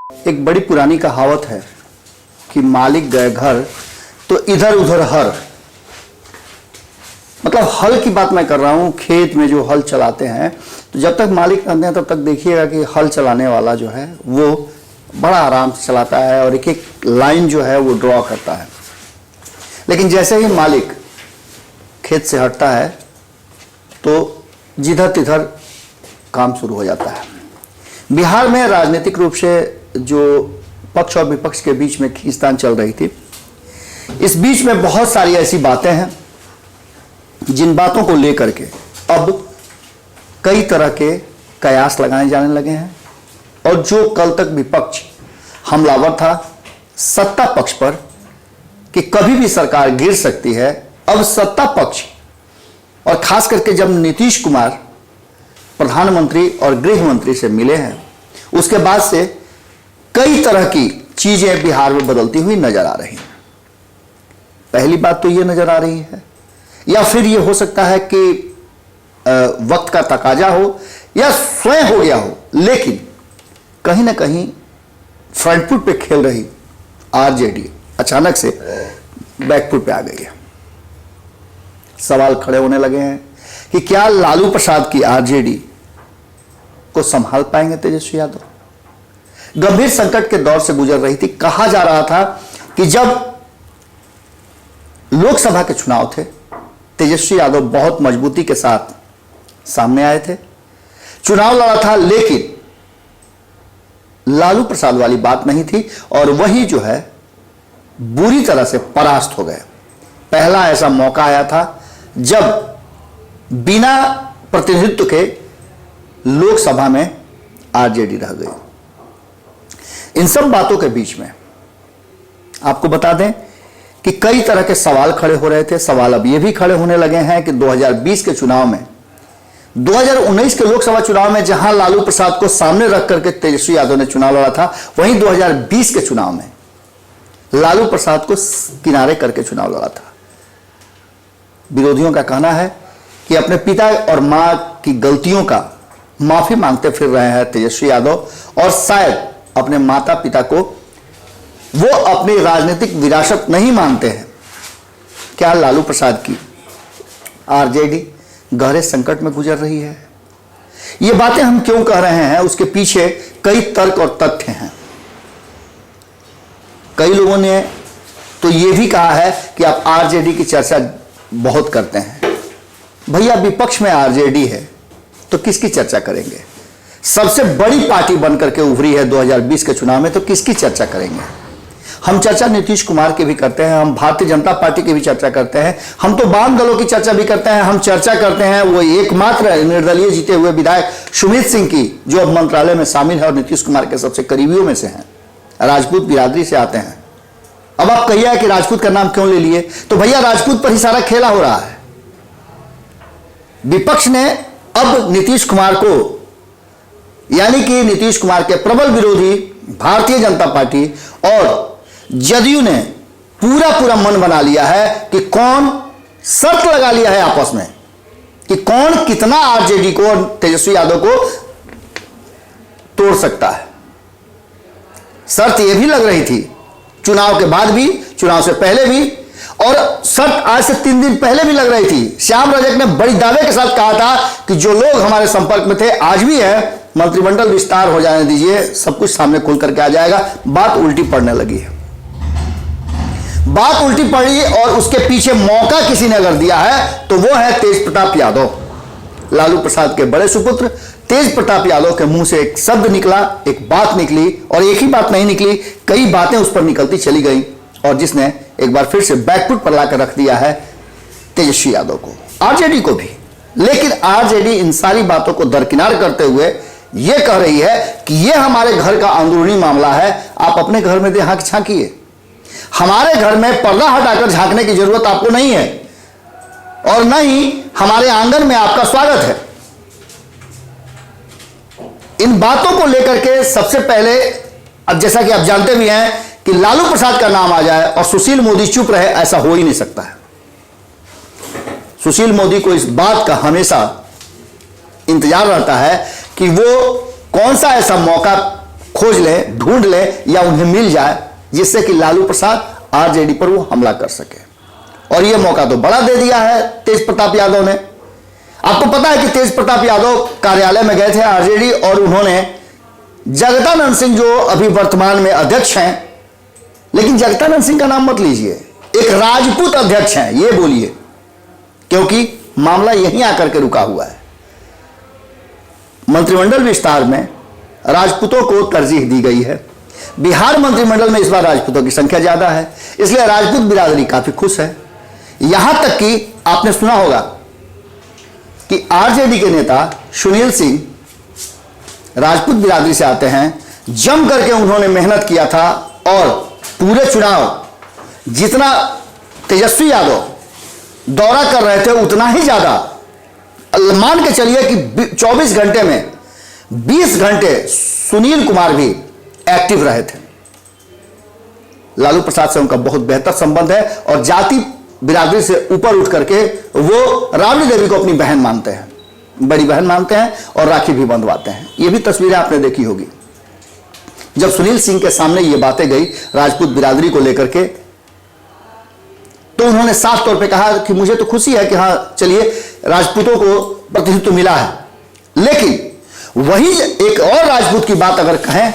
एक बड़ी पुरानी कहावत है कि मालिक गए घर तो इधर उधर हर। मतलब हल की बात मैं कर रहा हूं। खेत में जो हल चलाते हैं तो जब तक मालिक रहते हैं तब तक देखिएगा कि हल चलाने वाला जो है वो बड़ा आराम से चलाता है और एक एक लाइन जो है वो ड्रॉ करता है। लेकिन जैसे ही मालिक खेत से हटता है तो जिधर तिधर काम शुरू हो जाता है। बिहार में राजनीतिक रूप से जो पक्ष और विपक्ष के बीच में खींचतान चल रही थी, इस बीच में बहुत सारी ऐसी बातें हैं जिन बातों को लेकर के अब कई तरह के कयास लगाए जाने लगे हैं। और जो कल तक विपक्ष हमलावर था सत्ता पक्ष पर कि कभी भी सरकार गिर सकती है, अब सत्ता पक्ष और खास करके जब नीतीश कुमार प्रधानमंत्री और गृह मंत्री से मिले हैं उसके बाद से कई तरह की चीजें बिहार में बदलती हुई नजर आ रही हैं। पहली बात तो यह नजर आ रही है, या फिर यह हो सकता है कि वक्त का तकाजा हो या स्वयं हो गया हो, लेकिन कहीं ना कहीं फ्रंट फुट पे खेल रही आरजेडी अचानक से बैक फुट पे आ गई है। सवाल खड़े होने लगे हैं कि क्या लालू प्रसाद की आरजेडी को संभाल पाएंगे तेजस्वी यादव। गंभीर संकट के दौर से गुजर रही थी। कहा जा रहा था कि जब लोकसभा के चुनाव थे तेजस्वी यादव बहुत मजबूती के साथ सामने आए थे, चुनाव लड़ा था, लेकिन लालू प्रसाद वाली बात नहीं थी और वही जो है बुरी तरह से परास्त हो गए। पहला ऐसा मौका आया था जब बिना प्रतिनिधित्व के लोकसभा में आरजेडी रह गई। इन सब बातों के बीच में आपको बता दें कि कई तरह के सवाल खड़े हो रहे थे। सवाल अब ये भी खड़े होने लगे हैं कि 2020 के चुनाव में, 2019 के लोकसभा चुनाव में जहां लालू प्रसाद को सामने रख करके तेजस्वी यादव ने चुनाव लड़ा था, वहीं 2020 के चुनाव में लालू प्रसाद को किनारे करके चुनाव लड़ा था। विरोधियों का कहना है कि अपने पिता और मां की गलतियों का माफी मांगते फिर रहे हैं तेजस्वी यादव, और शायद अपने माता पिता को वो अपनी राजनीतिक विरासत नहीं मानते हैं। क्या लालू प्रसाद की आरजेडी गहरे संकट में गुजर रही है? ये बातें हम क्यों कह रहे हैं, उसके पीछे कई तर्क और तथ्य हैं। कई लोगों ने तो ये भी कहा है कि आप आरजेडी की चर्चा बहुत करते हैं। भैया विपक्ष में आरजेडी है तो किसकी चर्चा करेंगे? सबसे बड़ी पार्टी बनकर के उभरी है 2020 के चुनाव में, तो किसकी चर्चा करेंगे? हम चर्चा नीतीश कुमार की भी करते हैं, हम भारतीय जनता पार्टी की भी चर्चा करते हैं, हम तो वाम दलों की चर्चा भी करते हैं। हम चर्चा करते हैं वो एकमात्र निर्दलीय जीते हुए विधायक सुमित सिंह की, जो अब मंत्रालय में शामिल है और नीतीश कुमार के सबसे करीबियों में से हैं, राजपूत बिरादरी से आते हैं। अब आप कहिए कि राजपूत का नाम क्यों ले लिए, तो भैया राजपूत पर ही सारा खेला हो रहा है। विपक्ष ने अब नीतीश कुमार को, यानी कि नीतीश कुमार के प्रबल विरोधी भारतीय जनता पार्टी और जदयू ने पूरा मन बना लिया है कि कौन, शर्त लगा लिया है आपस में कि कौन कितना आरजेडी को और तेजस्वी यादव को तोड़ सकता है। शर्त यह भी लग रही थी चुनाव के बाद भी, चुनाव से पहले भी, और शर्त आज से 3 दिन पहले भी लग रही थी। श्याम रजक ने बड़ी दावे के साथ कहा था कि जो लोग हमारे संपर्क में थे, आज भी है, मंत्रिमंडल विस्तार हो जाने दीजिए, सब कुछ सामने खुल करके आ जाएगा। बात उल्टी पड़ने लगी है, बात उल्टी पड़ी, और उसके पीछे मौका किसी ने अगर दिया है तो वो है तेज प्रताप यादव। लालू प्रसाद के बड़े सुपुत्र तेज प्रताप यादव के मुंह से एक शब्द निकला, एक बात निकली, और एक ही बात नहीं निकली, कई बातें उस पर निकलती चली गई, और जिसने एक बार फिर से बैकफुट पर लाकर रख दिया है तेजस्वी यादव को, आरजेडी को भी। लेकिन आरजेडी इन सारी बातों को दरकिनार करते हुए यह कह रही है कि यह हमारे घर का अंदरूनी मामला है, आप अपने घर में देहां झांकिए, हमारे घर में पर्दा हटाकर झांकने की जरूरत आपको नहीं है, और न ही हमारे आंगन में आपका स्वागत है। इन बातों को लेकर के सबसे पहले, अब जैसा कि आप जानते भी हैं कि लालू प्रसाद का नाम आ जाए और सुशील मोदी चुप रहे, ऐसा हो ही नहीं सकता है। सुशील मोदी को इस बात का हमेशा इंतजार रहता है कि वो कौन सा ऐसा मौका खोज लें, ढूंढ लें या उन्हें मिल जाए, जिससे कि लालू प्रसाद आरजेडी पर वो हमला कर सके। और ये मौका तो बड़ा दे दिया है तेज प्रताप यादव ने। आपको पता है कि तेज प्रताप यादव कार्यालय में गए थे आरजेडी और उन्होंने जगदानंद सिंह, जो अभी वर्तमान में अध्यक्ष हैं, लेकिन जगदानंद सिंह का नाम मत लीजिए, एक राजपूत अध्यक्ष हैं ये बोलिए, क्योंकि मामला यहीं आकर के रुका हुआ है। मंत्रिमंडल विस्तार में राजपूतों को तरजीह दी गई है। बिहार मंत्रिमंडल में इस बार राजपूतों की संख्या ज्यादा है, इसलिए राजपूत बिरादरी काफी खुश है। यहां तक कि आपने सुना होगा कि आरजेडी के नेता सुनील सिंह राजपूत बिरादरी से आते हैं, जम करके उन्होंने मेहनत किया था और पूरे चुनाव जितना तेजस्वी यादव दौरा कर रहे थे उतना ही ज्यादा, मान के चलिए कि 24 घंटे में 20 घंटे सुनील कुमार भी एक्टिव रहे थे। लालू प्रसाद से उनका बहुत बेहतर संबंध है और जाति बिरादरी से ऊपर उठ करके वो राबड़ी देवी को अपनी बहन मानते हैं, बड़ी बहन मानते हैं और राखी भी बंधवाते हैं। ये भी तस्वीरें आपने देखी होगी। जब सुनील सिंह के सामने ये बातें गई राजपूत बिरादरी को लेकर के, तो उन्होंने साफ तौर पे कहा कि मुझे तो खुशी है कि हाँ चलिए राजपूतों को प्रतिनिधित्व मिला है, लेकिन वही एक और राजपूत की बात अगर कहें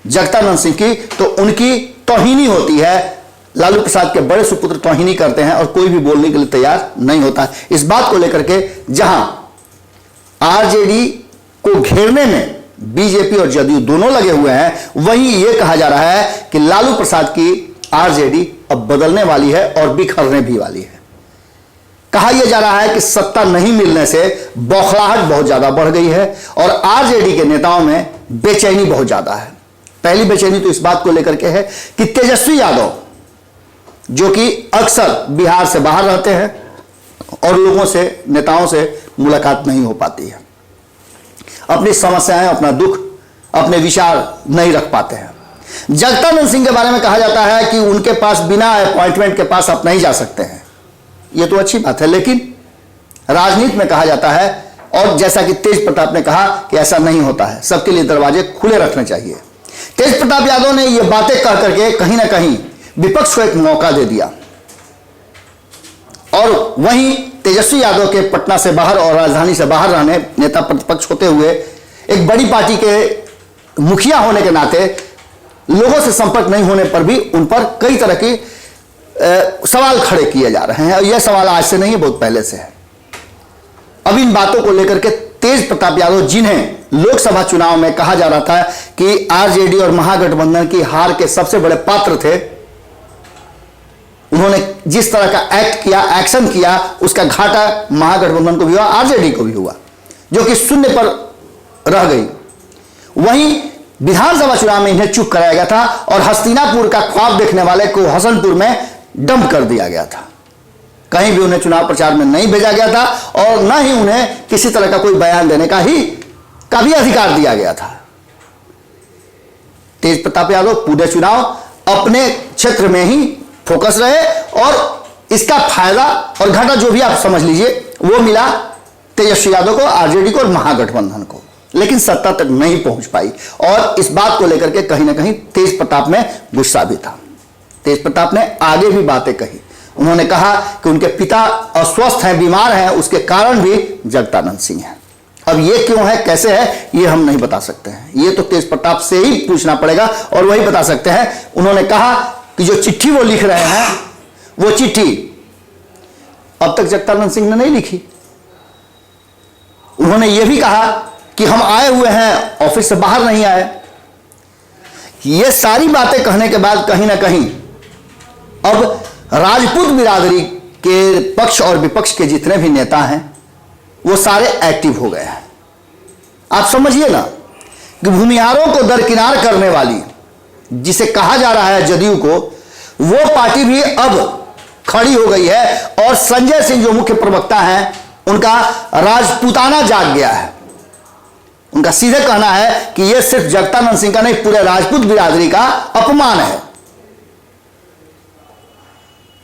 जगदानंद सिंह की, तो उनकी तौहीनी होती है। लालू प्रसाद के बड़े सुपुत्र तौहीनी करते हैं और कोई भी बोलने के लिए तैयार नहीं होता है। इस बात को लेकर के जहां आरजेडी को घेरने में बीजेपी और जदयू दोनों लगे हुए हैं, वहीं यह कहा जा रहा है कि लालू प्रसाद की आरजेडी अब बदलने वाली है और बिखरने भी वाली है। कहा यह जा रहा है कि सत्ता नहीं मिलने से बौखलाहट बहुत ज्यादा बढ़ गई है और आरजेडी के नेताओं में बेचैनी बहुत ज्यादा है। पहली बेचैनी तो इस बात को लेकर के है कि तेजस्वी यादव, जो कि अक्सर बिहार से बाहर रहते हैं और लोगों से, नेताओं से मुलाकात नहीं हो पाती है, अपनी समस्याएं, अपना दुख, अपने विचार नहीं रख पाते हैं। जगदानंद सिंह के बारे में कहा जाता है कि उनके पास बिना अपॉइंटमेंट के पास आप नहीं जा सकते हैं। यह तो अच्छी बात है, लेकिन राजनीति में कहा जाता है, और जैसा कि तेज प्रताप ने कहा कि ऐसा नहीं होता है, सबके लिए दरवाजे खुले रखने चाहिए। तेज प्रताप यादव ने यह बातें कह करके कहीं ना कहीं विपक्ष को एक मौका दे दिया और वहीं तेजस्वी यादव के पटना से बाहर और राजधानी से बाहर रहने, नेता प्रतिपक्ष होते हुए एक बड़ी पार्टी के मुखिया होने के नाते लोगों से संपर्क नहीं होने पर भी उन पर कई तरह की सवाल खड़े किए जा रहे हैं। और यह सवाल आज से नहीं है, बहुत पहले से है। अब इन बातों को लेकर के तेज प्रताप यादव, जिन्हें लोकसभा चुनाव में कहा जा रहा था कि आरजेडी और महागठबंधन की हार के सबसे बड़े पात्र थे, उन्होंने जिस तरह का एक्ट किया, एक्शन किया, उसका घाटा महागठबंधन को भी हुआ, आरजेडी को भी हुआ, जो कि शून्य पर रह गई। वहीं विधानसभा चुनाव में इन्हें चुप कराया गया था और हस्तिनापुर का ख्वाब देखने वाले को हसनपुर में डंप कर दिया गया था। कहीं भी उन्हें चुनाव प्रचार में नहीं भेजा गया था और न ही उन्हें किसी तरह का कोई बयान देने का भी अधिकार दिया गया था। तेज प्रताप यादव पूरे चुनाव अपने क्षेत्र में ही फोकस रहे और इसका फायदा और घाटा जो भी आप समझ लीजिए वो मिला तेजस्वी यादव को, आरजेडी को और महागठबंधन को, लेकिन सत्ता तक नहीं पहुंच पाई। और इस बात को लेकर के कहीं ना कहीं तेज प्रताप में गुस्सा भी था। तेज प्रताप ने आगे भी बातें कही। उन्होंने कहा कि उनके पिता अस्वस्थ हैं, बीमार हैं, उसके कारण भी जगदानंद सिंह हैं। अब ये क्यों है, कैसे है, ये हम नहीं बता सकते हैं, ये तो तेज प्रताप से ही पूछना पड़ेगा और वही बता सकते हैं। उन्होंने कहा कि जो चिट्ठी वो लिख रहे हैं, वो चिट्ठी अब तक जगदानंद सिंह ने नहीं लिखी। उन्होंने ये भी कहा कि हम आए हुए हैं, ऑफिस से बाहर नहीं आए। ये सारी बातें कहने के बाद कहीं ना कहीं अब राजपूत बिरादरी के पक्ष और विपक्ष के जितने भी नेता हैं वो सारे एक्टिव हो गए हैं। आप समझिए ना कि भूमिहारों को दरकिनार करने वाली, जिसे कहा जा रहा है जदयू को, वो पार्टी भी अब खड़ी हो गई है और संजय सिंह जो मुख्य प्रवक्ता हैं, उनका राजपूताना जाग गया है। उनका सीधे कहना है कि यह सिर्फ जगदानंद सिंह का नहीं, पूरे राजपूत बिरादरी का अपमान है।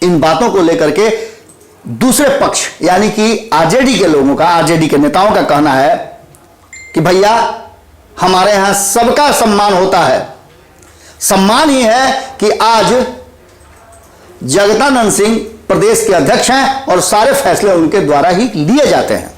इन बातों को लेकर के दूसरे पक्ष यानी कि आरजेडी के लोगों का, आरजेडी के नेताओं का कहना है कि भैया हमारे यहां सबका सम्मान होता है। सम्मान ही है कि आज जगदानंद सिंह प्रदेश के अध्यक्ष हैं और सारे फैसले उनके द्वारा ही लिए जाते हैं।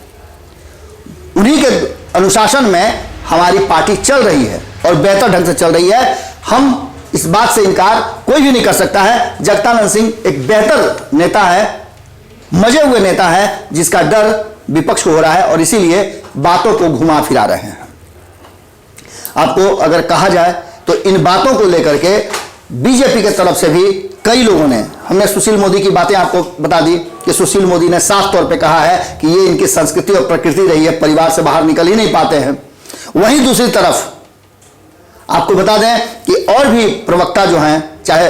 उन्हीं के अनुशासन में हमारी पार्टी चल रही है और बेहतर ढंग से चल रही है। हम इस बात से इनकार कोई भी नहीं कर सकता है। जगदानंद सिंह एक बेहतर नेता है, मजे हुए नेता है, जिसका डर विपक्ष को हो रहा है और इसीलिए बातों को घुमा फिरा रहे हैं। आपको अगर कहा जाए तो इन बातों को लेकर के बीजेपी के तरफ से भी कई लोगों ने, हमने सुशील मोदी की बातें आपको बता दी कि सुशील मोदी ने साफ तौर पे कहा है कि ये इनकी संस्कृति और प्रकृति रही है, परिवार से बाहर निकल ही नहीं पाते हैं। वहीं दूसरी तरफ आपको बता दें कि और भी प्रवक्ता जो हैं, चाहे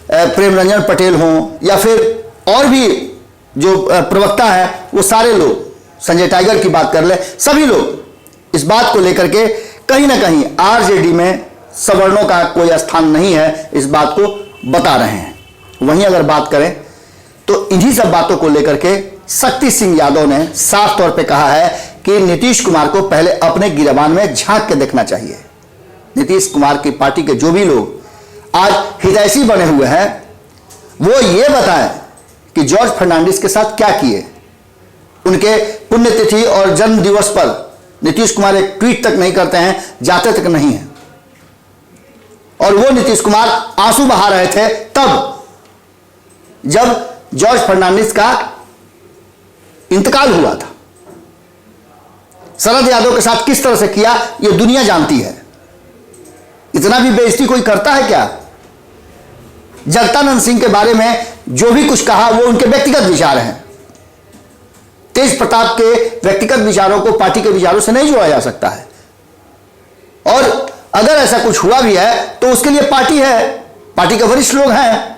प्रेम रंजन पटेल हों या फिर और भी जो प्रवक्ता है, वो सारे लोग, संजय टाइगर की बात कर ले, सभी लोग इस बात को लेकर के कहीं ना कहीं आरजेडी में सवर्णों का कोई स्थान नहीं है, इस बात को बता रहे हैं। वहीं अगर बात करें तो इन्हीं सब बातों को लेकर के शक्ति सिंह यादव ने साफ तौर पे कहा है कि नीतीश कुमार को पहले अपने गिरबान में झांक के देखना चाहिए। नीतीश कुमार की पार्टी के जो भी लोग आज हितैषी बने हुए हैं, वो ये बताएं कि जॉर्ज फर्नांडिस के साथ क्या किए। उनके पुण्यतिथि और जन्म दिवस पर नीतीश कुमार एक ट्वीट तक नहीं करते हैं, जाते तक नहीं है। और वो नीतीश कुमार आंसू बहा रहे थे तब जब जॉर्ज फर्नांडिस का इंतकाल हुआ था। शरद यादव के साथ किस तरह से किया ये दुनिया जानती है। इतना भी बेइज्जती कोई करता है क्या? जगदानंद सिंह के बारे में जो भी कुछ कहा वो उनके व्यक्तिगत विचार हैं। तेज प्रताप के व्यक्तिगत विचारों को पार्टी के विचारों से नहीं जोड़ा जा सकता है। और अगर ऐसा कुछ हुआ भी है तो उसके लिए पार्टी है, पार्टी के वरिष्ठ लोग हैं।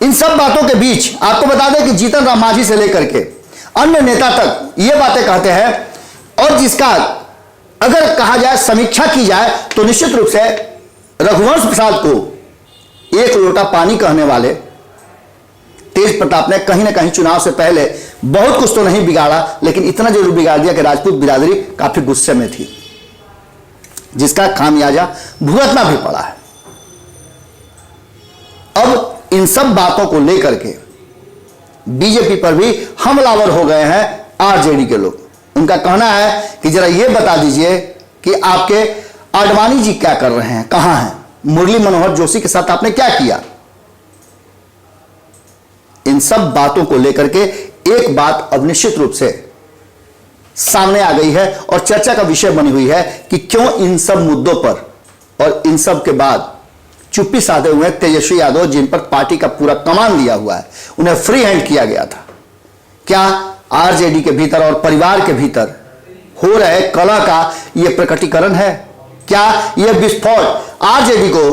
इन सब बातों के बीच आपको बता दें कि जीतन राम मांझी से लेकर के अन्य नेता तक ये बातें कहते हैं और जिसका अगर कहा जाए, समीक्षा की जाए तो निश्चित रूप से रघुवंश प्रसाद को एक लोटा पानी कहने वाले तेज प्रताप ने कहीं ना कहीं चुनाव से पहले बहुत कुछ तो नहीं बिगाड़ा, लेकिन इतना जरूर बिगाड़ दिया कि राजपूत बिरादरी काफी गुस्से में थी, जिसका खामियाजा भुगतना भी पड़ा है। अब इन सब बातों को लेकर के बीजेपी पर भी हमलावर हो गए हैं आरजेडी के लोग। उनका कहना है कि जरा ये बता दीजिए कि आपके आडवाणी जी क्या कर रहे हैं, कहां हैं, मुरली मनोहर जोशी के साथ आपने क्या किया। इन सब बातों को लेकर के एक बात अब निश्चित रूप से सामने आ गई है और चर्चा का विषय बनी हुई है कि क्यों इन सब मुद्दों पर और इन सब के बाद चुप्पी साधे हुए तेजस्वी यादव, जिन पर पार्टी का पूरा कमान दिया हुआ है, उन्हें फ्री हैंड किया गया था। क्या आरजेडी के भीतर और परिवार के भीतर हो रहे कलह का यह प्रकटीकरण है? क्या यह विस्फोट आरजेडी को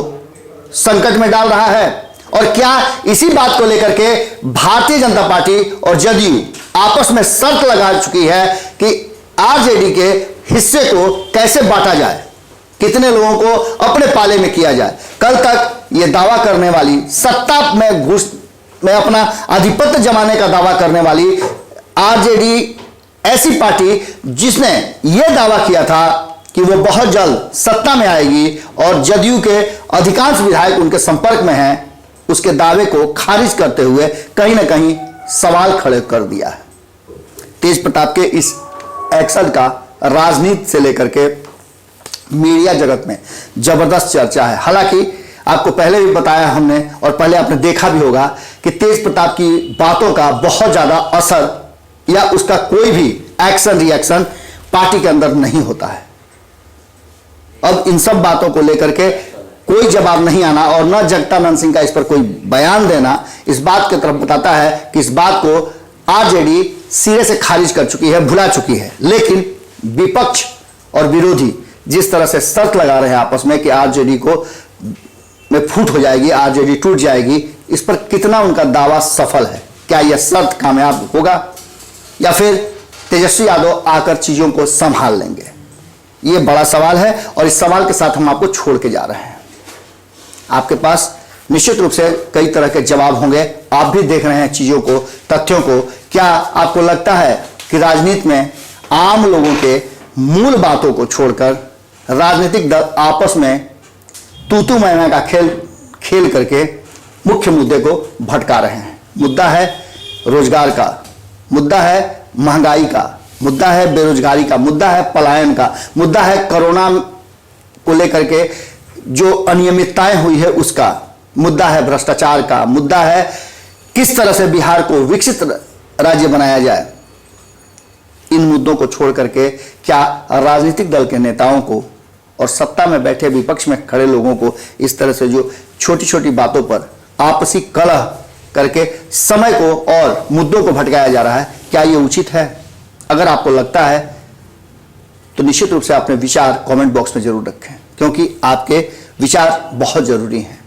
संकट में डाल रहा है? और क्या इसी बात को लेकर के भारतीय जनता पार्टी और जदयू आपस में शर्त लगा चुकी है कि आरजेडी के हिस्से को कैसे बांटा जाए, कितने लोगों को अपने पाले में किया जाए? कल तक यह दावा करने वाली, सत्ता में घुस में अपना आधिपत्य जमाने का दावा करने वाली आरजेडी ऐसी पार्टी जिसने यह दावा किया था कि वो बहुत जल्द सत्ता में आएगी और जदयू के अधिकांश विधायक उनके संपर्क में हैं, उसके दावे को खारिज करते हुए कहीं ना कहीं सवाल खड़े कर दिया है। तेज प्रताप के इस एक्शन का राजनीति से लेकर के मीडिया जगत में जबरदस्त चर्चा है। हालांकि आपको पहले भी बताया हमने और पहले आपने देखा भी होगा कि तेज प्रताप की बातों का बहुत ज्यादा असर या उसका कोई भी एक्शन रिएक्शन पार्टी के अंदर नहीं होता है। अब इन सब बातों को लेकर के कोई जवाब नहीं आना और न जगदानंद सिंह का इस पर कोई बयान देना इस बात की तरफ बताता है कि इस बात को आरजेडी सिरे से खारिज कर चुकी है, भुला चुकी है। लेकिन विपक्ष और विरोधी जिस तरह से शर्त लगा रहे हैं आपस में कि आरजेडी को में फूट हो जाएगी, आरजेडी टूट जाएगी, इस पर कितना उनका दावा सफल है? क्या यह शर्त कामयाब होगा या फिर तेजस्वी यादव आकर चीजों को संभाल लेंगे? यह बड़ा सवाल है और इस सवाल के साथ हम आपको छोड़ के जा रहे हैं। आपके पास निश्चित रूप से कई तरह के जवाब होंगे, आप भी देख रहे हैं चीजों को, तथ्यों को। क्या आपको लगता है कि राजनीति में आम लोगों के मूल बातों को छोड़कर राजनीतिक दल आपस में तू मैना का खेल करके मुख्य मुद्दे को भटका रहे हैं। मुद्दा है रोजगार का, मुद्दा है महंगाई का, मुद्दा है बेरोजगारी का, मुद्दा है पलायन का, मुद्दा है कोरोना को लेकर के जो अनियमितताएं हुई है उसका, मुद्दा है भ्रष्टाचार का, मुद्दा है किस तरह से बिहार को विकसित राज्य बनाया जाए। इन मुद्दों को छोड़ करके क्या राजनीतिक दल के नेताओं को और सत्ता में बैठे विपक्ष में खड़े लोगों को इस तरह से जो छोटी छोटी बातों पर आपसी कलह करके समय को और मुद्दों को भटकाया जा रहा है, क्या ये उचित है? अगर आपको लगता है तो निश्चित रूप से अपने विचार कमेंट बॉक्स में जरूर रखें, क्योंकि आपके विचार बहुत जरूरी हैं।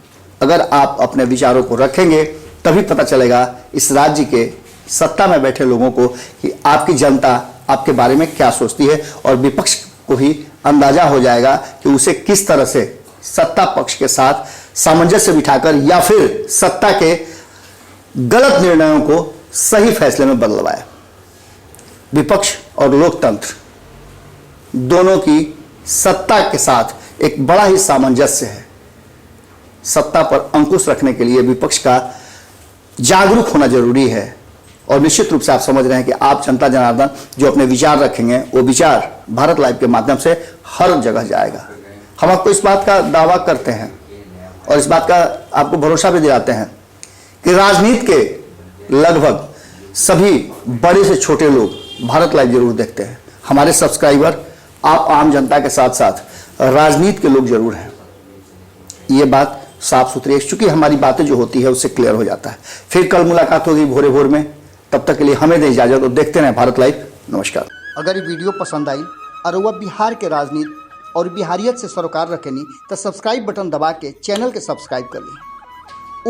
अगर आप अपने विचारों को रखेंगे तभी पता चलेगा इस राज्य के सत्ता में बैठे लोगों को कि आपकी जनता आपके बारे में क्या सोचती है, और विपक्ष को भी अंदाजा हो जाएगा कि उसे किस तरह से सत्ता पक्ष के साथ सामंजस्य बिठाकर या फिर सत्ता के गलत निर्णयों को सही फैसले में बदलवाए। विपक्ष और लोकतंत्र दोनों की सत्ता के साथ एक बड़ा ही सामंजस्य है। सत्ता पर अंकुश रखने के लिए विपक्ष का जागरूक होना जरूरी है, और निश्चित रूप से आप समझ रहे हैं कि आप जनता जनार्दन जो अपने विचार रखेंगे वो विचार भारत लाइव के माध्यम से हर जगह जाएगा। हम आपको इस बात का दावा करते हैं और इस बात का आपको भरोसा भी दिलाते हैं कि राजनीति के लगभग सभी बड़े से छोटे लोग भारत लाइव जरूर देखते हैं। हमारे सब्सक्राइबर आप आम जनता के साथ साथ राजनीति के लोग जरूर हैं। ये बात साफ सुथरी है, चूंकि हमारी बातें जो होती है उससे क्लियर हो जाता है। फिर कल मुलाकात होगी भोरे भोर में, तब तक के लिए हमें दें इजाजत और देखते रहें भारत लाइव। नमस्कार। अगर ये वीडियो पसंद आई और वह बिहार के राजनीति और बिहारियत से सरोकार रखेनी तो सब्सक्राइब बटन दबा के चैनल के सब्सक्राइब कर ली।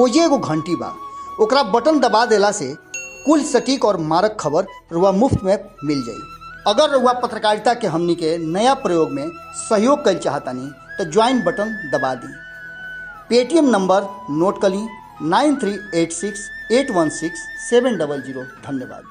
ओजे एगो घंटी बा, ओकरा बटन दबा देला से कुल सटीक और मारक खबर रुआ मुफ्त में मिल जाई। अगर रुआ पत्रकारिता के हमनी के नया प्रयोग में सहयोग कर चाहतानी तो ज्वाइन बटन दबा दी। पेटीएम नंबर नोट कर ली 9386816700। धन्यवाद।